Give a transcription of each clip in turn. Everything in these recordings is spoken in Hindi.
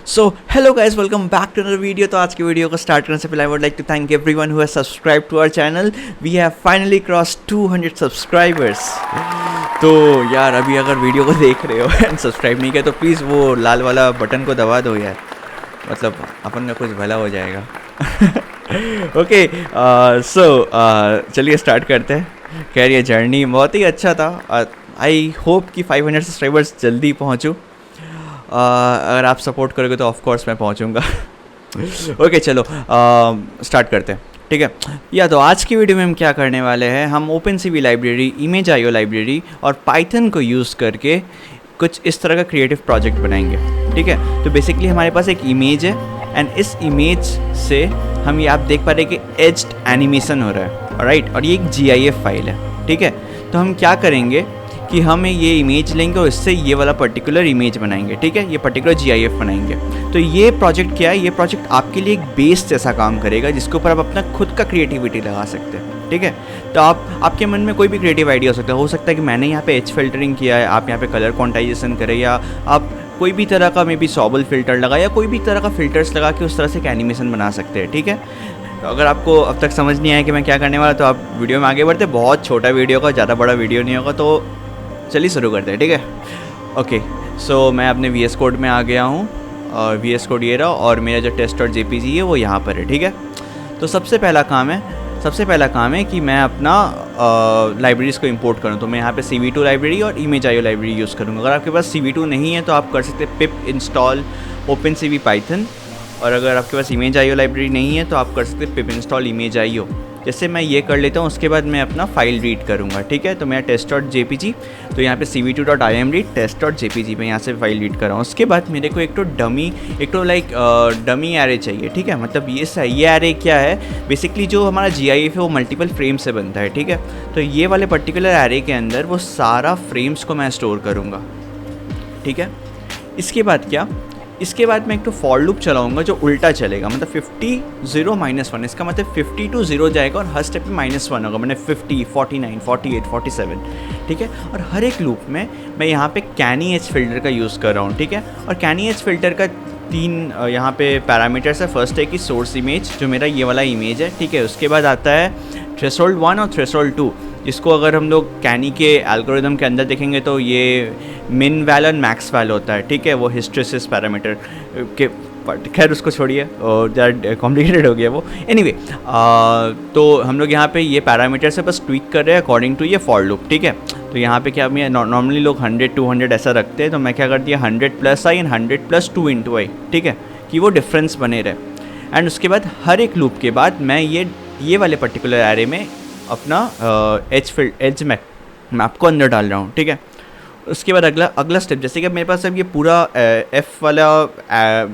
So hello guys, welcome back to another video. तो आज की वीडियो को स्टार्ट करने से पहले I would like to thank everyone who has subscribe to our channel. We have finally cross 200 subscribers. तो यार अभी अगर वीडियो को देख रहे हो एंड सब्सक्राइब नहीं किया तो प्लीज़ वो लाल वाला बटन को दबा दो यार, मतलब अपन का कुछ भला हो जाएगा। ओके, सो चलिए स्टार्ट करते हैं। खैर ये जर्नी बहुत ही अच्छा था। आई होप कि 500 सब्सक्राइबर्स जल्दी पहुँचूँ। अगर आप सपोर्ट करोगे तो ऑफ कोर्स मैं पहुंचूंगा। ओके चलो स्टार्ट करते हैं, ठीक है। या तो आज की वीडियो में हम क्या करने वाले हैं, हम OpenCV लाइब्रेरी, ImageIO लाइब्रेरी और पाइथन को यूज़ करके कुछ इस तरह का क्रिएटिव प्रोजेक्ट बनाएंगे, ठीक है। तो बेसिकली हमारे पास एक इमेज है एंड इस इमेज से हम ये आप देख पा रहे हैं कि एज्ड एनिमेशन हो रहा है, राइट। और ये एक GIF फाइल है, ठीक है। तो हम क्या करेंगे कि हम ये इमेज लेंगे और इससे ये वाला पर्टिकुलर इमेज बनाएंगे, ठीक है। ये पर्टिकुलर GIF बनाएंगे। तो ये प्रोजेक्ट क्या है, ये प्रोजेक्ट आपके लिए एक बेस जैसा काम करेगा जिसके ऊपर आप अपना खुद का क्रिएटिविटी लगा सकते हैं, ठीक है। तो आपके मन में कोई भी क्रिएटिव आइडिया हो सकता है कि मैंने यहाँ पे एज फिल्टरिंग किया है, आप यहाँ पे कलर क्वांटाइजेशन करें, या आप कोई भी तरह का मे बी सॉबल फिल्टर लगा या कोई भी तरह का फिल्टर्स लगा के उस तरह से एक एनिमेशन बना सकते हैं, ठीक है। तो अगर आपको अब तक समझ नहीं आया कि मैं क्या करने वाला तो आप वीडियो में आगे बढ़ते। बहुत छोटा वीडियो होगा, ज़्यादा बड़ा वीडियो नहीं होगा। तो चलिए शुरू करते हैं, ठीक है। ओके, सो मैं अपने VS कोड में आ गया हूँ और VS कोड ये रहा और मेरा जो test.jpg है वो यहाँ पर है, ठीक है। तो सबसे पहला काम है कि मैं अपना लाइब्रेरीज़ को इंपोर्ट करूँ। तो मैं यहाँ पे CV2 लाइब्रेरी और ImageIO लाइब्रेरी यूज़ करूँगा। अगर आपके पास CV2 नहीं है तो आप कर सकते हैं pip install OpenCV Python, और अगर आपके पास ImageIO लाइब्रेरी नहीं है तो आप कर सकते हैं pip install ImageIO। जैसे मैं ये कर लेता हूँ, उसके बाद मैं अपना फाइल रीड करूँगा, ठीक है। तो मेरा test.jpg, तो यहाँ पे cv2.imread test.jpg में यहाँ से फाइल रीड कर रहा हूँ। उसके बाद मेरे को एक तो डमी एरे चाहिए, ठीक है। मतलब ये एरे क्या है, बेसिकली जो हमारा GIF है वो मल्टीपल फ्रेम से बनता है, ठीक है। तो ये वाले पर्टिकुलर एरे के अंदर वो सारा फ्रेम्स को मैं स्टोर करूँगा, ठीक है। इसके बाद मैं एक तो फॉर लूप चलाऊंगा जो उल्टा चलेगा, मतलब 50 0 -1। इसका मतलब 50 to 0 जाएगा और हर स्टेप में -1 होगा, मैंने 50 49 48 47, ठीक है। और हर एक लूप में मैं यहाँ पे कैनी एज फिल्टर का यूज़ कर रहा हूँ, ठीक है। और कैनी एज फिल्टर का 3 यहाँ पे पैरामीटर्स है। फर्स्ट है कि सोर्स इमेज, जो मेरा ये वाला इमेज है, ठीक है। उसके बाद आता है थ्रेशोल्ड 1 और थ्रेशोल्ड 2, जिसको अगर हम लोग कैनी के एल्गोरिदम के अंदर देखेंगे तो ये मिन वैल और मैक्स वैल होता है, ठीक है। वो हिस्ट्रेसिस पैरामीटर के, खैर उसको छोड़िए और ज़्यादा कॉम्प्लिकेटेड हो गया वो। एनीवे, तो हम लोग यहाँ पे ये पैरामीटर से बस ट्वीक कर रहे हैं अकॉर्डिंग टू ये फॉर लूप, ठीक है। तो यहाँ पे क्या नॉर्मली लोग 100 200 ऐसा रखते हैं, तो मैं क्या कर दिया 100+i एंड 100+2 × i, ठीक है, कि वो डिफरेंस बने रहे। एंड उसके बाद हर एक लूप के बाद मैं ये वाले पर्टिकुलर एरे में अपना एज मैप को अंदर डाल रहा हूँ, ठीक है। उसके बाद अगला स्टेप, जैसे कि मेरे पास अब ये पूरा F वाला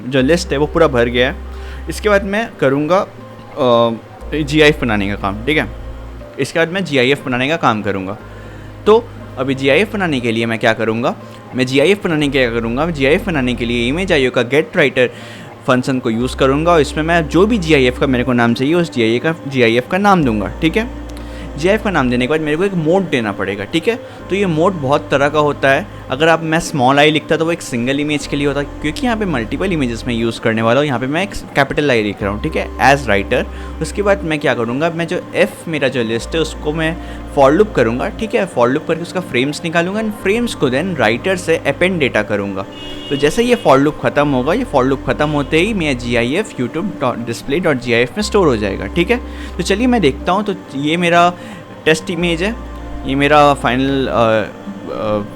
जो लिस्ट है वो पूरा भर गया है। इसके बाद मैं करूँगा GIF बनाने का काम, ठीक है। इसके बाद मैं GIF बनाने का काम करूँगा। तो अभी GIF बनाने के लिए मैं क्या करूँगा, GIF बनाने के लिए ImageIO का गेट राइटर फंक्शन को यूज़ करूँगा और इसमें मैं जो भी GIF का मेरे को नाम चाहिए उस GIF का नाम दूंगा, ठीक है। GIF का नाम देने के बाद मेरे को एक मोड देना पड़ेगा, ठीक है। तो ये मोड बहुत तरह का होता है। अगर आप मैं स्मॉल आई लिखता तो वो एक सिंगल इमेज के लिए होता, क्योंकि यहाँ पे मल्टीपल इमेजेस में यूज़ करने वाला हूँ। यहाँ पे मैं एक कैपिटल आई लिख रहा हूँ, ठीक है, एज राइटर। उसके बाद मैं क्या करूँगा, मैं जो मेरा जो लिस्ट है उसको मैं फॉर लूप करूँगा, ठीक है। फॉर लूप करके उसका फ्रेम्स निकालूंगा एंड फ्रेम्स को देन राइटर से अपेंड डेटा करूँगा। तो जैसे ये फॉर लूप खत्म होगा, ये फॉर लूप खत्म होते ही मेरा GIF YouTube.display.gif में स्टोर हो जाएगा, ठीक है। तो चलिए मैं देखता हूँ। तो ये मेरा टेस्ट इमेज है, ये मेरा फाइनल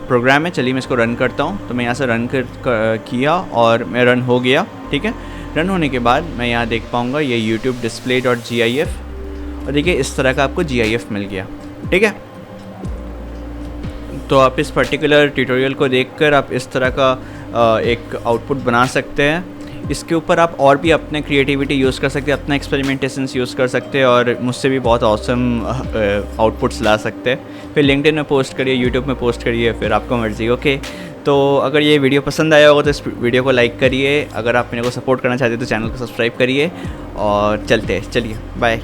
प्रोग्राम है। चलिए मैं इसको रन करता हूँ। तो मैं यहाँ से रन किया और मैं रन हो गया, ठीक है। रन होने के बाद मैं यहाँ देख पाऊँगा ये YouTube.display.gif, और देखिए इस तरह का आपको GIF मिल गया, ठीक है। तो आप इस पर्टिकुलर ट्यूटोरियल को देखकर आप इस तरह का एक आउटपुट बना सकते हैं। इसके ऊपर आप और भी अपने क्रिएटिविटी यूज़ कर सकते हैं, अपना एक्सपेरिमेंटेशंस यूज़ कर सकते हैं और मुझसे भी बहुत ऑसम आउटपुट्स ला सकते हैं। फिर लिंक्डइन में पोस्ट करिए, यूट्यूब में पोस्ट करिए, फिर आपको मर्जी, ओके। तो अगर ये वीडियो पसंद आया होगा तो इस वीडियो को लाइक करिए। अगर आप मेरे को सपोर्ट करना चाहते हैं तो चैनल को सब्सक्राइब करिए और चलिए बाय।